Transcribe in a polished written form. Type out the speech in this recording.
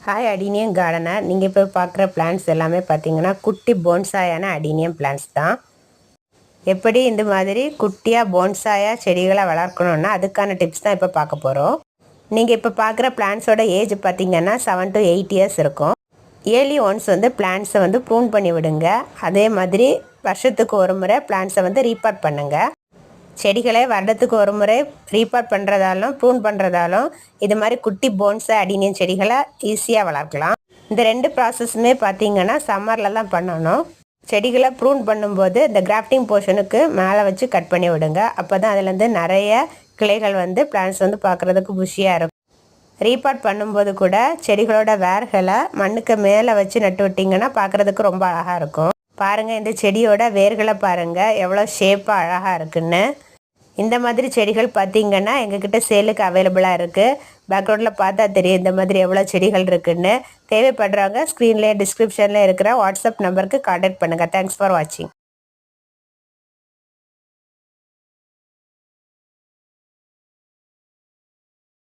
Hi adenium gardener. நீங்கள் இப்போ பார்க்குற பிளான்ட்ஸ் எல்லாமே பார்த்தீங்கன்னா குட்டி போன்சாயான அடினியம் பிளான்ட்ஸ் தான். எப்படி இந்த மாதிரி குட்டியாக போன்சாயாக செடிகளை வளர்க்கணுன்னா அதுக்கான டிப்ஸ் தான் இப்போ பார்க்க போகிறோம். நீங்கள் இப்போ பார்க்குற பிளான்ட்ஸோட ஏஜ் பார்த்தீங்கன்னா 7 to 8 இயர்ஸ் இருக்கும். இயர்லி ஒன்ஸ் பிளான்ட்ஸை ப்ரூன் பண்ணி விடுங்க. அதே மாதிரி வருஷத்துக்கு ஒரு முறை பிளான்ட்ஸை ரீபாட் பண்ணுங்கள். செடிகளை வருடத்துக்கு ஒரு முறை ரீபாட் பண்ணுறதாலும் ப்ரூன் பண்ணுறதாலும் இது மாதிரி குட்டி போன்ஸை அடினியம் செடிகளை ஈஸியாக வளர்க்கலாம். இந்த 2 ப்ராசஸுமே பார்த்திங்கன்னா சம்மரில் தான் பண்ணணும். செடிகளை ப்ரூன் பண்ணும்போது இந்த கிராஃப்டிங் போர்ஷனுக்கு மேலே வச்சு கட் பண்ணி விடுங்க. அப்போ தான் அதுலேருந்து நிறைய கிளைகள் பிளான்ட்ஸ் பார்க்குறதுக்கு புஷியாக இருக்கும். ரீபாட் பண்ணும்போது கூட செடிகளோட வேர்களை மண்ணுக்கு மேலே வச்சு நட்டு விட்டிங்கன்னா பார்க்குறதுக்கு ரொம்ப அழகாக இருக்கும். பாருங்கள், இந்த செடியோட வேர்களை பாருங்கள் எவ்வளோ ஷேப்பாக அழகாக இருக்குன்னு. இந்த மாதிரி செடிகள் பார்த்திங்கன்னா எங்ககிட்ட சேலுக்கு அவைலபிளாக இருக்குது. பேக்ரவுண்டில் பார்த்தா தெரியும் இந்த மாதிரி எவ்வளோ செடிகள் இருக்குதுன்னு. தேவைப்படுறவங்க ஸ்க்ரீன்லேயே டிஸ்கிரிப்ஷனில் இருக்கிற வாட்ஸ்அப் நம்பருக்கு கான்டாக்ட் பண்ணுங்கள். தேங்க்ஸ் ஃபார் வாட்சிங்.